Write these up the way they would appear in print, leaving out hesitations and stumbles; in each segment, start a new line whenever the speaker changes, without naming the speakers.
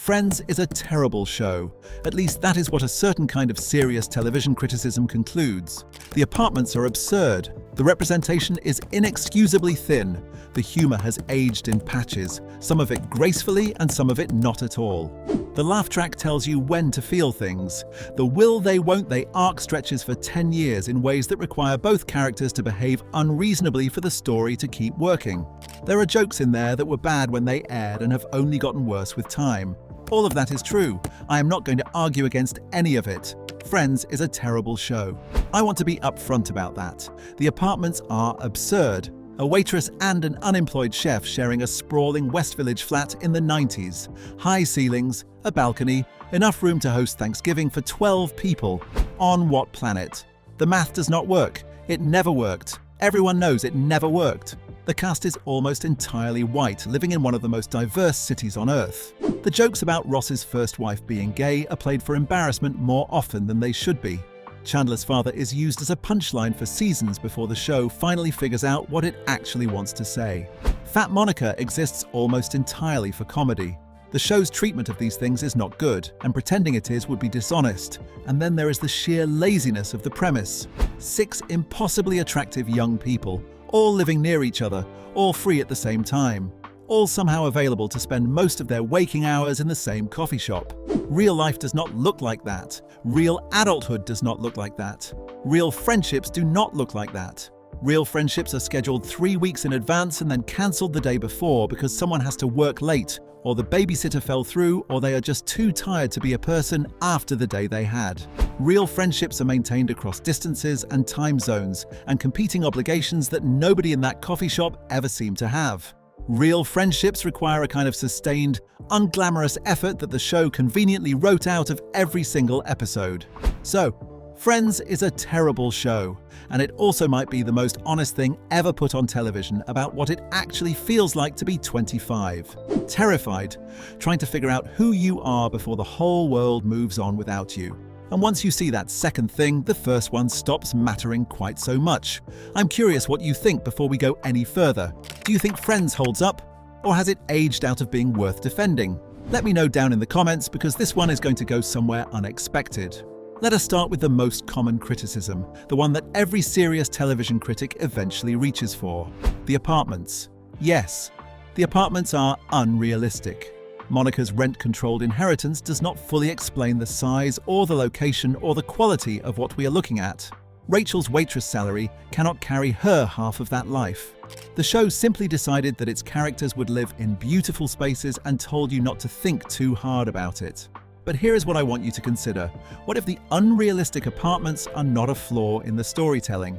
Friends is a terrible show. At least that is what a certain kind of serious television criticism concludes. The apartments are absurd. The representation is inexcusably thin. The humor has aged in patches, some of it gracefully and some of it not at all. The laugh track tells you when to feel things. The will they won't they arc stretches for 10 years in ways that require both characters to behave unreasonably for the story to keep working. There are jokes in there that were bad when they aired and have only gotten worse with time. All of that is true. I am not going to argue against any of it. Friends is a terrible show. I want to be upfront about that. The apartments are absurd. A waitress and an unemployed chef sharing a sprawling West Village flat in the 90s. High ceilings, a balcony, enough room to host Thanksgiving for 12 people. On what planet? The math does not work. It never worked. Everyone knows it never worked. The cast is almost entirely white, living in one of the most diverse cities on Earth. The jokes about Ross's first wife being gay are played for embarrassment more often than they should be. Chandler's father is used as a punchline for seasons before the show finally figures out what it actually wants to say. Fat Monica exists almost entirely for comedy. The show's treatment of these things is not good, and pretending it is would be dishonest. And then there is the sheer laziness of the premise. 6 impossibly attractive young people, all living near each other, all free at the same time. All somehow available to spend most of their waking hours in the same coffee shop. Real life does not look like that. Real adulthood does not look like that. Real friendships do not look like that. Real friendships are scheduled 3 weeks in advance and then cancelled the day before because someone has to work late, or the babysitter fell through, or they are just too tired to be a person after the day they had. Real friendships are maintained across distances and time zones and competing obligations that nobody in that coffee shop ever seemed to have. Real friendships require a kind of sustained, unglamorous effort that the show conveniently wrote out of every single episode. So, Friends is a terrible show, and it also might be the most honest thing ever put on television about what it actually feels like to be 25. Terrified, trying to figure out who you are before the whole world moves on without you. And once you see that second thing, the first one stops mattering quite so much. I'm curious what you think before we go any further. Do you think Friends holds up? Or has it aged out of being worth defending? Let me know down in the comments because this one is going to go somewhere unexpected. Let us start with the most common criticism, the one that every serious television critic eventually reaches for. The apartments. Yes, the apartments are unrealistic. Monica's rent-controlled inheritance does not fully explain the size or the location or the quality of what we are looking at. Rachel's waitress salary cannot carry her half of that life. The show simply decided that its characters would live in beautiful spaces and told you not to think too hard about it. But here is what I want you to consider. What if the unrealistic apartments are not a flaw in the storytelling?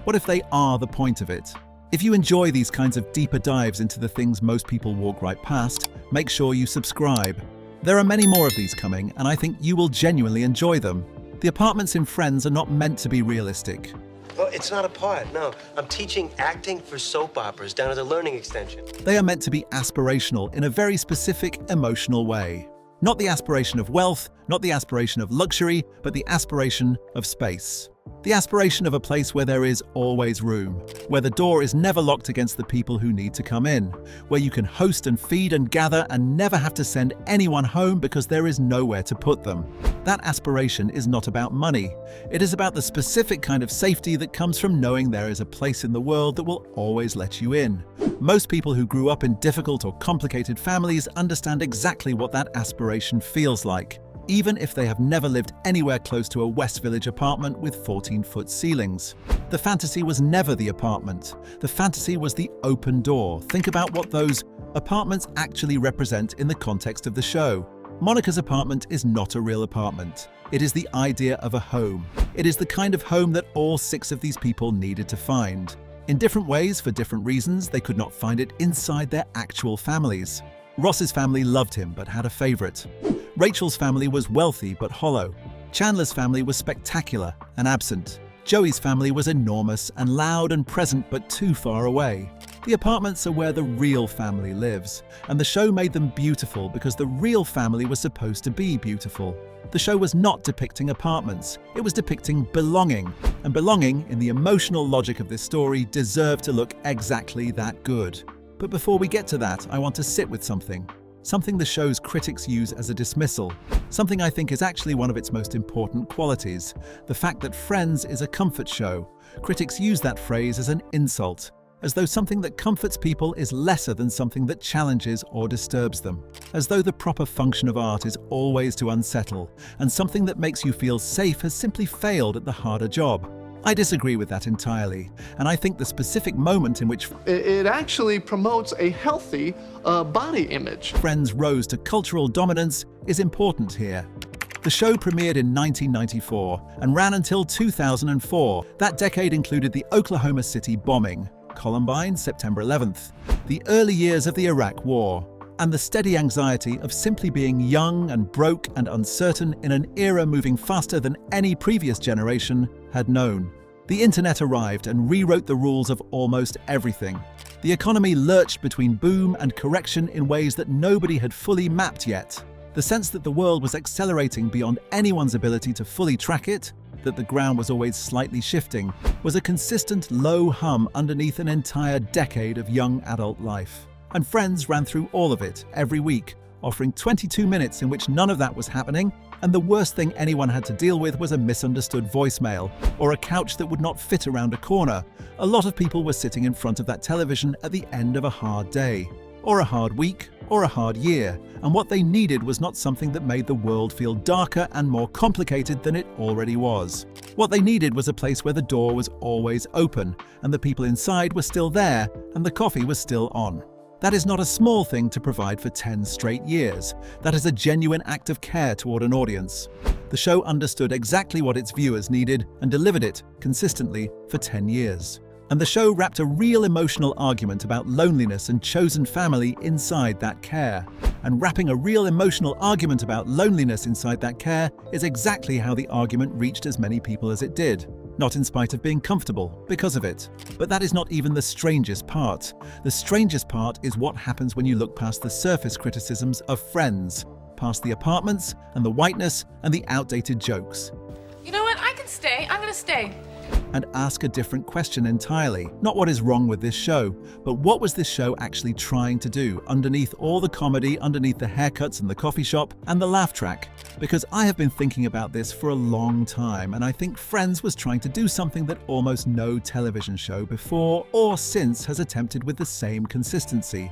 What if they are the point of it? If you enjoy these kinds of deeper dives into the things most people walk right past, make sure you subscribe. There are many more of these coming, and I think you will genuinely enjoy them. The apartments in Friends are not meant to be realistic.
Well, it's not a part, no. I'm teaching acting for soap operas down at the Learning Extension.
They are meant to be aspirational in a very specific, emotional way. Not the aspiration of wealth, not the aspiration of luxury, but the aspiration of space. The aspiration of a place where there is always room, where the door is never locked against the people who need to come in, where you can host and feed and gather and never have to send anyone home because there is nowhere to put them. That aspiration is not about money. It is about the specific kind of safety that comes from knowing there is a place in the world that will always let you in. Most people who grew up in difficult or complicated families understand exactly what that aspiration feels like, even if they have never lived anywhere close to a West Village apartment with 14-foot ceilings. The fantasy was never the apartment. The fantasy was the open door. Think about what those apartments actually represent in the context of the show. Monica's apartment is not a real apartment. It is the idea of a home. It is the kind of home that all 6 of these people needed to find. In different ways, for different reasons, they could not find it inside their actual families. Ross's family loved him but had a favorite. Rachel's family was wealthy but hollow. Chandler's family was spectacular and absent. Joey's family was enormous and loud and present but too far away. The apartments are where the real family lives, and the show made them beautiful because the real family was supposed to be beautiful. The show was not depicting apartments, it was depicting belonging, and belonging, in the emotional logic of this story, deserved to look exactly that good. But before we get to that, I want to sit with something. something the show's critics use as a dismissal, something I think is actually one of its most important qualities, the fact that Friends is a comfort show. Critics use that phrase as an insult, as though something that comforts people is lesser than something that challenges or disturbs them, as though the proper function of art is always to unsettle, and something that makes you feel safe has simply failed at the harder job. I disagree with that entirely, and I think the specific moment in which
it actually promotes a healthy body image.
Friends rose to cultural dominance is important here. The show premiered in 1994 and ran until 2004. That decade included the Oklahoma City bombing, Columbine, September 11th, the early years of the Iraq War, and the steady anxiety of simply being young and broke and uncertain in an era moving faster than any previous generation had known. The internet arrived and rewrote the rules of almost everything. The economy lurched between boom and correction in ways that nobody had fully mapped yet. The sense that the world was accelerating beyond anyone's ability to fully track it, that the ground was always slightly shifting, was a consistent low hum underneath an entire decade of young adult life. And Friends ran through all of it every week, offering 22 minutes in which none of that was happening, and the worst thing anyone had to deal with was a misunderstood voicemail or a couch that would not fit around a corner. A lot of people were sitting in front of that television at the end of a hard day, or a hard week, or a hard year, and what they needed was not something that made the world feel darker and more complicated than it already was. What they needed was a place where the door was always open, and the people inside were still there, and the coffee was still on. That is not a small thing to provide for 10 straight years. That is a genuine act of care toward an audience. The show understood exactly what its viewers needed and delivered it consistently for 10 years. And the show wrapped a real emotional argument about loneliness and chosen family inside that care. And wrapping a real emotional argument about loneliness inside that care is exactly how the argument reached as many people as it did. Not in spite of being comfortable, because of it. But that is not even the strangest part. The strangest part is what happens when you look past the surface criticisms of Friends, past the apartments and the whiteness and the outdated jokes.
You know what? I can stay. I'm gonna stay.
And ask a different question entirely. Not what is wrong with this show, but what was this show actually trying to do underneath all the comedy, underneath the haircuts and the coffee shop and the laugh track? Because I have been thinking about this for a long time, and I think Friends was trying to do something that almost no television show before or since has attempted with the same consistency.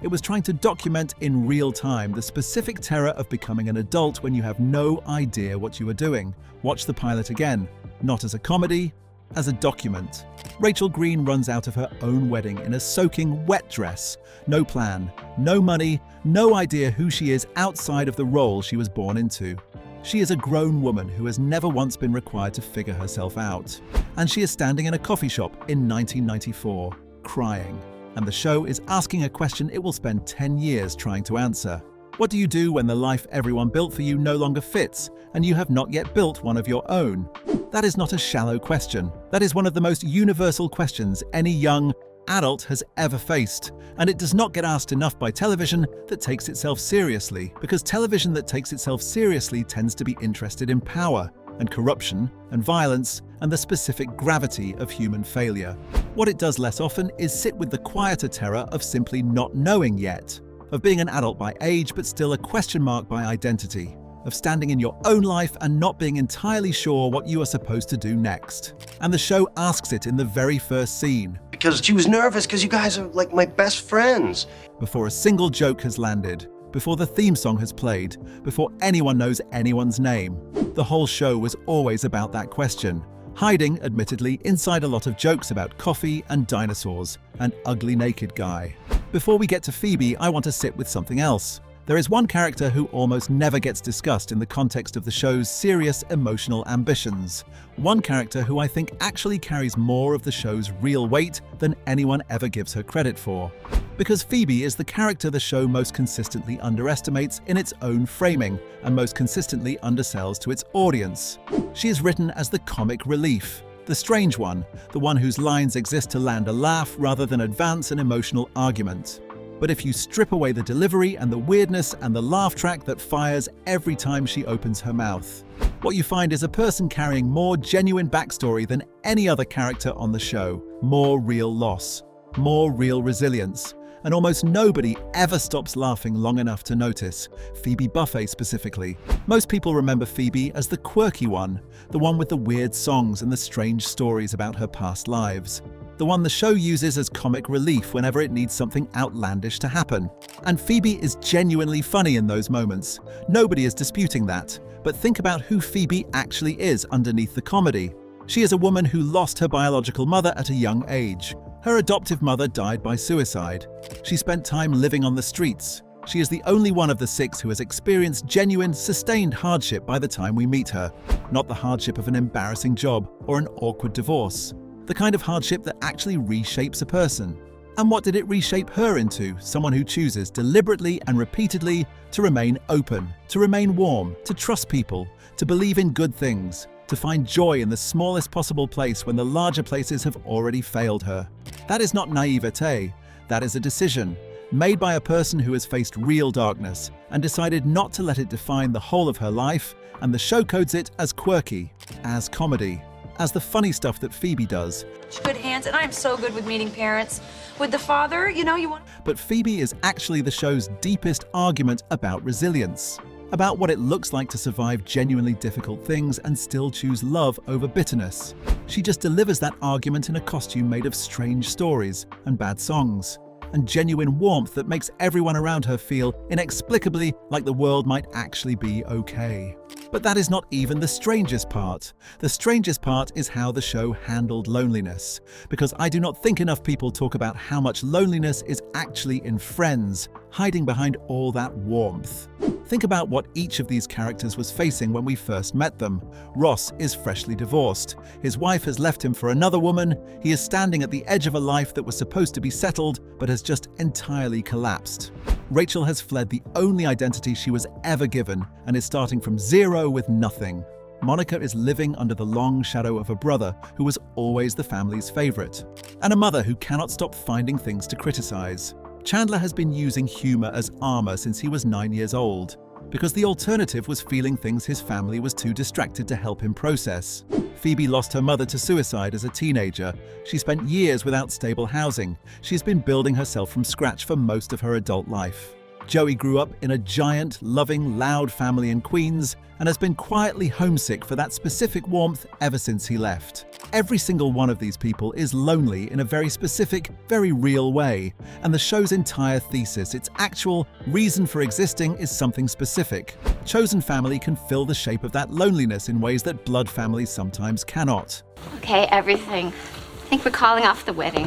It was trying to document in real time the specific terror of becoming an adult when you have no idea what you are doing. Watch the pilot again, not as a comedy, as a document. Rachel Green runs out of her own wedding in a soaking wet dress. No plan, no money, no idea who she is outside of the role she was born into. She is a grown woman who has never once been required to figure herself out. And she is standing in a coffee shop in 1994, crying. And the show is asking a question it will spend 10 years trying to answer. What do you do when the life everyone built for you no longer fits, and you have not yet built one of your own? That is not a shallow question. That is one of the most universal questions any young adult has ever faced. And it does not get asked enough by television that takes itself seriously, because television that takes itself seriously tends to be interested in power, and corruption, and violence, and the specific gravity of human failure. What it does less often is sit with the quieter terror of simply not knowing yet, of being an adult by age but still a question mark by identity, of standing in your own life and not being entirely sure what you are supposed to do next. And the show asks it in the very first scene.
Because she was nervous because you guys are like my best friends.
Before a single joke has landed, before the theme song has played, before anyone knows anyone's name. The whole show was always about that question, hiding, admittedly, inside a lot of jokes about coffee and dinosaurs, and ugly naked guy. Before we get to Phoebe, I want to sit with something else. There is one character who almost never gets discussed in the context of the show's serious emotional ambitions. One character who I think actually carries more of the show's real weight than anyone ever gives her credit for. Because Phoebe is the character the show most consistently underestimates in its own framing and most consistently undersells to its audience. She is written as the comic relief, the strange one, the one whose lines exist to land a laugh rather than advance an emotional argument. But if you strip away the delivery and the weirdness and the laugh track that fires every time she opens her mouth, what you find is a person carrying more genuine backstory than any other character on the show, more real loss, more real resilience, and almost nobody ever stops laughing long enough to notice, Phoebe Buffay specifically. Most people remember Phoebe as the quirky one, the one with the weird songs and the strange stories about her past lives. The one the show uses as comic relief whenever it needs something outlandish to happen. And Phoebe is genuinely funny in those moments. Nobody is disputing that. But think about who Phoebe actually is underneath the comedy. She is a woman who lost her biological mother at a young age. Her adoptive mother died by suicide. She spent time living on the streets. She is the only one of the 6 who has experienced genuine, sustained hardship by the time we meet her. Not the hardship of an embarrassing job or an awkward divorce. The kind of hardship that actually reshapes a person. And what did it reshape her into? Someone who chooses deliberately and repeatedly to remain open, to remain warm, to trust people, to believe in good things, to find joy in the smallest possible place when the larger places have already failed her. That is not naivete. That is a decision made by a person who has faced real darkness and decided not to let it define the whole of her life, and the show codes it as quirky, as comedy, as the funny stuff that Phoebe does.
Good hands, and I'm so good with meeting parents. With the father, you want...
But Phoebe is actually the show's deepest argument about resilience, about what it looks like to survive genuinely difficult things and still choose love over bitterness. She just delivers that argument in a costume made of strange stories and bad songs, and genuine warmth that makes everyone around her feel inexplicably like the world might actually be okay. But that is not even the strangest part. The strangest part is how the show handled loneliness, because I do not think enough people talk about how much loneliness is actually in Friends, hiding behind all that warmth. Think about what each of these characters was facing when we first met them. Ross is freshly divorced. His wife has left him for another woman. He is standing at the edge of a life that was supposed to be settled, but has just entirely collapsed. Rachel has fled the only identity she was ever given and is starting from zero with nothing. Monica is living under the long shadow of a brother who was always the family's favorite, and a mother who cannot stop finding things to criticize. Chandler has been using humor as armor since he was 9 years old, because the alternative was feeling things his family was too distracted to help him process. Phoebe lost her mother to suicide as a teenager. She spent years without stable housing. She's been building herself from scratch for most of her adult life. Joey grew up in a giant, loving, loud family in Queens and has been quietly homesick for that specific warmth ever since he left. Every single one of these people is lonely in a very specific, very real way, and the show's entire thesis, its actual reason for existing, is something specific. Chosen family can fill the shape of that loneliness in ways that blood families sometimes cannot.
Okay, everything. I think we're calling off the wedding.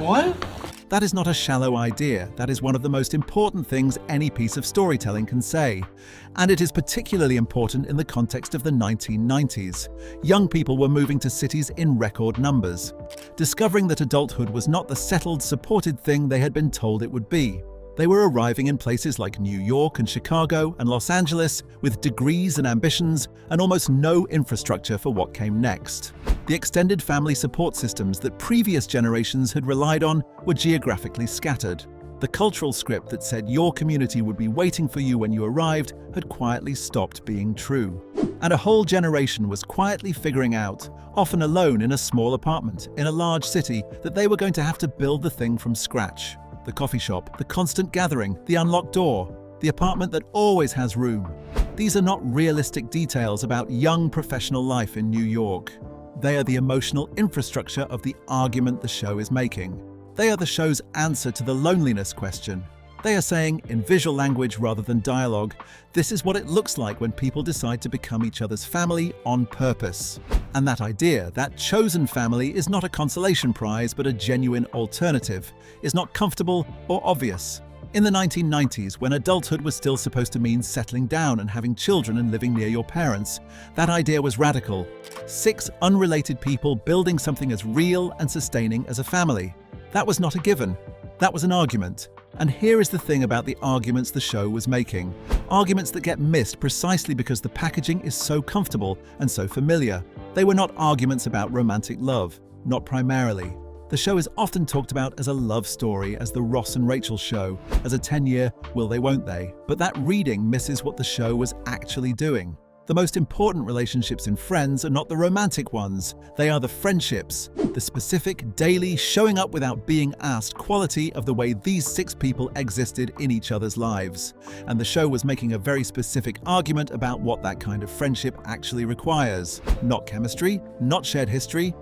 What?
That is not a shallow idea. That is one of the most important things any piece of storytelling can say. And it is particularly important in the context of the 1990s. Young people were moving to cities in record numbers, discovering that adulthood was not the settled, supported thing they had been told it would be. They were arriving in places like New York and Chicago and Los Angeles with degrees and ambitions and almost no infrastructure for what came next. The extended family support systems that previous generations had relied on were geographically scattered. The cultural script that said your community would be waiting for you when you arrived had quietly stopped being true. And a whole generation was quietly figuring out, often alone in a small apartment in a large city, that they were going to have to build the thing from scratch. The coffee shop, the constant gathering, the unlocked door, the apartment that always has room. These are not realistic details about young professional life in New York. They are the emotional infrastructure of the argument the show is making. They are the show's answer to the loneliness question. They are saying, in visual language rather than dialogue, this is what it looks like when people decide to become each other's family on purpose. And that idea, that chosen family, is not a consolation prize but a genuine alternative, is not comfortable or obvious. In the 1990s, when adulthood was still supposed to mean settling down and having children and living near your parents, that idea was radical. 6 unrelated people building something as real and sustaining as a family. That was not a given. That was an argument. And here is the thing about the arguments the show was making. Arguments that get missed precisely because the packaging is so comfortable and so familiar. They were not arguments about romantic love, not primarily. The show is often talked about as a love story, as the Ross and Rachel show, as a 10-year will they won't they. But that reading misses what the show was actually doing. The most important relationships in Friends are not the romantic ones, they are the friendships, the specific, daily, showing up without being asked quality of the way these 6 people existed in each other's lives. And the show was making a very specific argument about what that kind of friendship actually requires. Not chemistry, not shared history,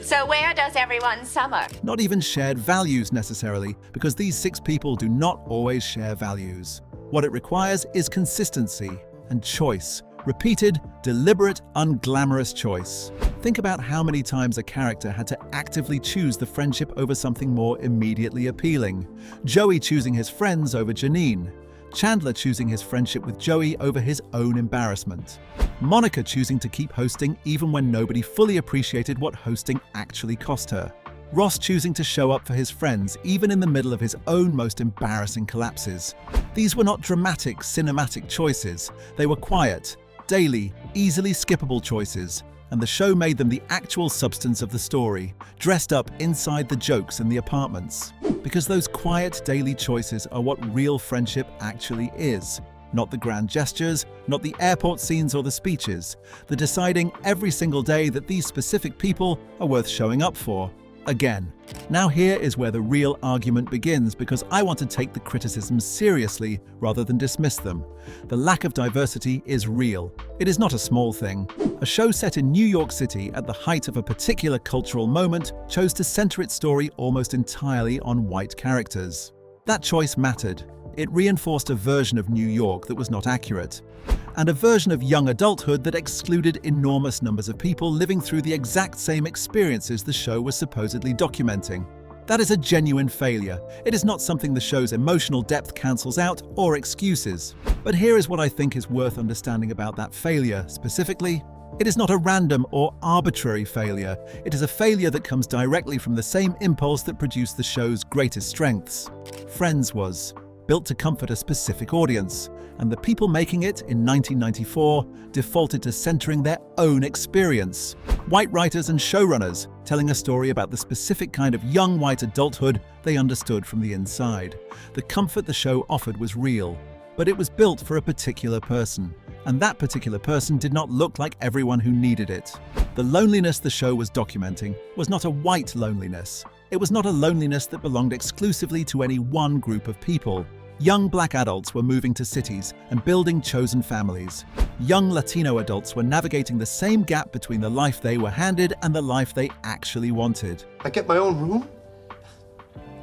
So where does everyone summer?
not even shared values necessarily, because these 6 people do not always share values. What it requires is consistency and choice. Repeated, deliberate, unglamorous choice. Think about how many times a character had to actively choose the friendship over something more immediately appealing. Joey choosing his friends over Janine. Chandler choosing his friendship with Joey over his own embarrassment. Monica choosing to keep hosting even when nobody fully appreciated what hosting actually cost her. Ross choosing to show up for his friends even in the middle of his own most embarrassing collapses. These were not dramatic, cinematic choices. They were quiet, daily, easily skippable choices, and the show made them the actual substance of the story, dressed up inside the jokes in the apartments. Because those quiet, daily choices are what real friendship actually is. Not the grand gestures, not the airport scenes or the speeches. The deciding every single day that these specific people are worth showing up for. Again. Now here is where the real argument begins, because I want to take the criticisms seriously rather than dismiss them. The lack of diversity is real. It is not a small thing. A show set in New York City at the height of a particular cultural moment chose to center its story almost entirely on white characters. That choice mattered. It reinforced a version of New York that was not accurate, and a version of young adulthood that excluded enormous numbers of people living through the exact same experiences the show was supposedly documenting. That is a genuine failure. It is not something the show's emotional depth cancels out or excuses. But here is what I think is worth understanding about that failure specifically. It is not a random or arbitrary failure. It is a failure that comes directly from the same impulse that produced the show's greatest strengths. Friends was built to comfort a specific audience, and the people making it in 1994 defaulted to centering their own experience. White writers and showrunners telling a story about the specific kind of young white adulthood they understood from the inside. The comfort the show offered was real, but it was built for a particular person, and that particular person did not look like everyone who needed it. The loneliness the show was documenting was not a white loneliness. It was not a loneliness that belonged exclusively to any one group of people. Young black adults were moving to cities and building chosen families. Young Latino adults were navigating the same gap between the life they were handed and the life they actually wanted.
I get my own room?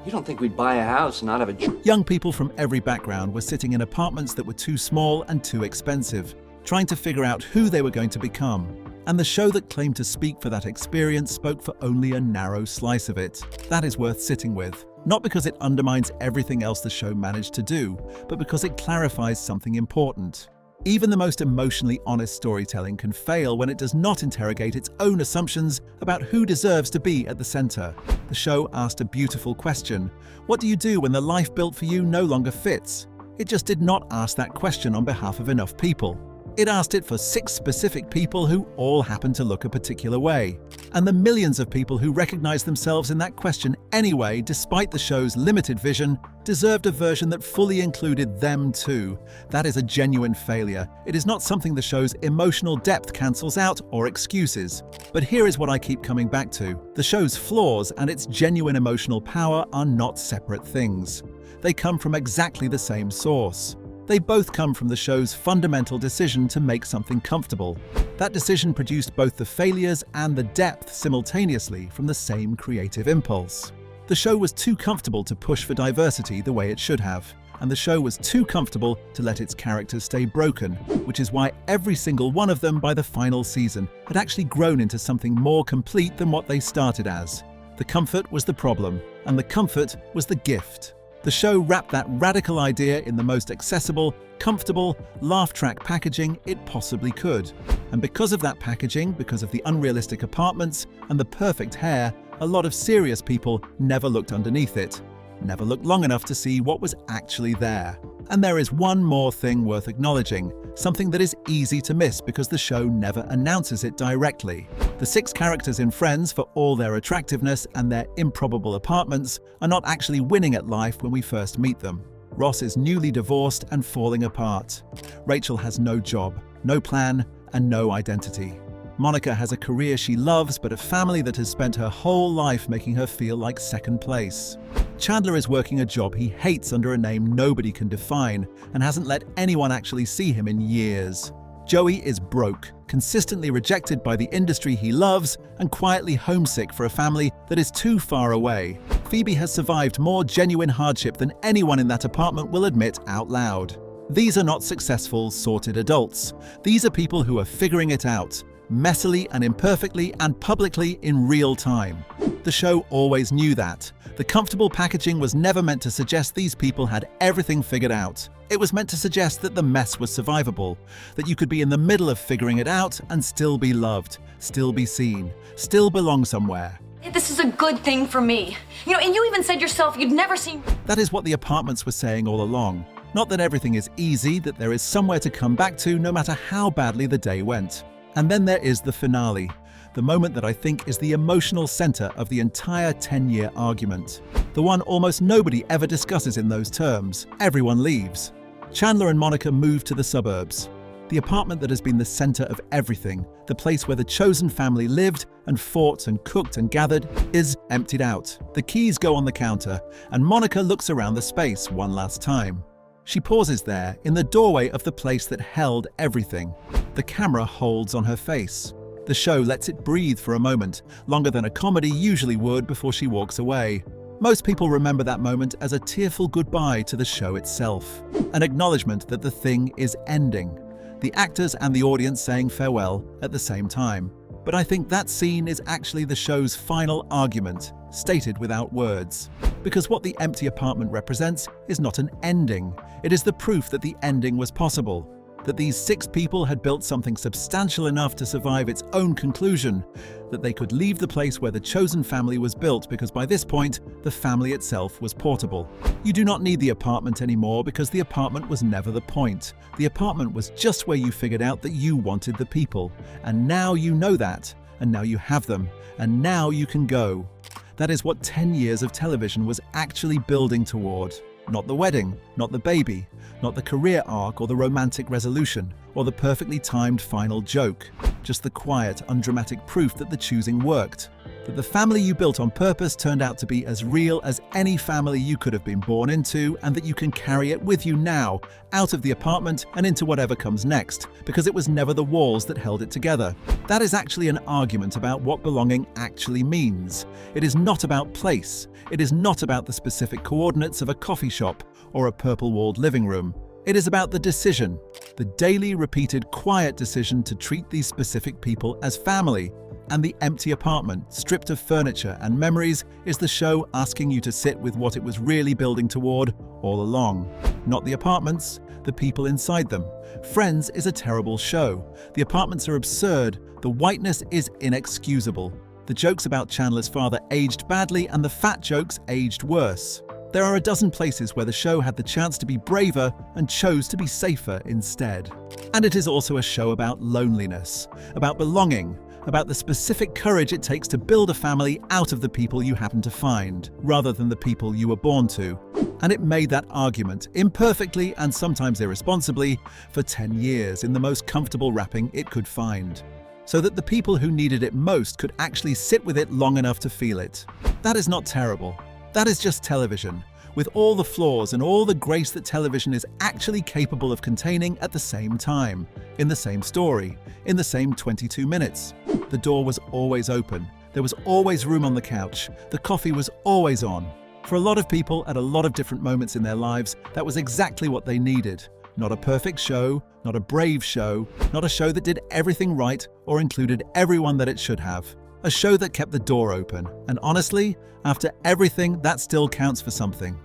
You don't think we'd buy a house and not have a...
Young people from every background were sitting in apartments that were too small and too expensive, trying to figure out who they were going to become. And the show that claimed to speak for that experience spoke for only a narrow slice of it. That is worth sitting with. Not because it undermines everything else the show managed to do, but because it clarifies something important. Even the most emotionally honest storytelling can fail when it does not interrogate its own assumptions about who deserves to be at the center. The show asked a beautiful question. What do you do when the life built for you no longer fits? It just did not ask that question on behalf of enough people. It asked it for 6 specific people who all happen to look a particular way. And the millions of people who recognize themselves in that question anyway, despite the show's limited vision, deserved a version that fully included them too. That is a genuine failure. It is not something the show's emotional depth cancels out or excuses. But here is what I keep coming back to. The show's flaws and its genuine emotional power are not separate things. They come from exactly the same source. They both come from the show's fundamental decision to make something comfortable. That decision produced both the failures and the depth simultaneously from the same creative impulse. The show was too comfortable to push for diversity the way it should have, and the show was too comfortable to let its characters stay broken, which is why every single one of them by the final season had actually grown into something more complete than what they started as. The comfort was the problem, and the comfort was the gift. The show wrapped that radical idea in the most accessible, comfortable, laugh track packaging it possibly could. And because of that packaging, because of the unrealistic apartments and the perfect hair, a lot of serious people never looked underneath it, never looked long enough to see what was actually there. And there is one more thing worth acknowledging, something that is easy to miss because the show never announces it directly. The 6 characters in Friends, for all their attractiveness and their improbable apartments, are not actually winning at life when we first meet them. Ross is newly divorced and falling apart. Rachel has no job, no plan, and no identity. Monica has a career she loves, but a family that has spent her whole life making her feel like second place. Chandler is working a job he hates under a name nobody can define and hasn't let anyone actually see him in years. Joey is broke, consistently rejected by the industry he loves, and quietly homesick for a family that is too far away. Phoebe has survived more genuine hardship than anyone in that apartment will admit out loud. These are not successful, sorted adults. These are people who are figuring it out, messily and imperfectly and publicly in real time. The show always knew that. The comfortable packaging was never meant to suggest these people had everything figured out. It was meant to suggest that the mess was survivable, that you could be in the middle of figuring it out and still be loved, still be seen, still belong somewhere.
This is a good thing for me. And you even said yourself you'd never seen...
That is what the apartments were saying all along. Not that everything is easy, that there is somewhere to come back to no matter how badly the day went. And then there is the finale, the moment that I think is the emotional center of the entire 10-year argument. The one almost nobody ever discusses in those terms. Everyone leaves. Chandler and Monica move to the suburbs. The apartment that has been the center of everything, the place where the chosen family lived and fought and cooked and gathered, is emptied out. The keys go on the counter, and Monica looks around the space one last time. She pauses there, in the doorway of the place that held everything. The camera holds on her face. The show lets it breathe for a moment, longer than a comedy usually would before she walks away. Most people remember that moment as a tearful goodbye to the show itself, an acknowledgement that the thing is ending. The actors and the audience saying farewell at the same time. But I think that scene is actually the show's final argument, stated without words. Because what the empty apartment represents is not an ending. It is the proof that the ending was possible. That these 6 people had built something substantial enough to survive its own conclusion. That they could leave the place where the chosen family was built because by this point, the family itself was portable. You do not need the apartment anymore because the apartment was never the point. The apartment was just where you figured out that you wanted the people. And now you know that. And now you have them. And now you can go. That is what 10 years of television was actually building toward. Not the wedding, not the baby, not the career arc or the romantic resolution, or the perfectly timed final joke. Just the quiet, undramatic proof that the choosing worked. That the family you built on purpose turned out to be as real as any family you could have been born into, and that you can carry it with you now, out of the apartment and into whatever comes next, because it was never the walls that held it together. That is actually an argument about what belonging actually means. It is not about place. It is not about the specific coordinates of a coffee shop or a purple-walled living room. It is about the decision, the daily repeated quiet decision to treat these specific people as family. And the empty apartment, stripped of furniture and memories, is the show asking you to sit with what it was really building toward all along. Not the apartments, the people inside them. Friends is a terrible show. The apartments are absurd. The whiteness is inexcusable. The jokes about Chandler's father aged badly and the fat jokes aged worse. There are a dozen places where the show had the chance to be braver and chose to be safer instead. And it is also a show about loneliness, about belonging, about the specific courage it takes to build a family out of the people you happen to find, rather than the people you were born to. And it made that argument, imperfectly and sometimes irresponsibly, for 10 years in the most comfortable wrapping it could find. So that the people who needed it most could actually sit with it long enough to feel it. That is not terrible. That is just television, with all the flaws and all the grace that television is actually capable of containing at the same time, in the same story, in the same 22 minutes. The door was always open. There was always room on the couch. The coffee was always on. For a lot of people at a lot of different moments in their lives, that was exactly what they needed. Not a perfect show, not a brave show, not a show that did everything right or included everyone that it should have. A show that kept the door open. And honestly, after everything, that still counts for something.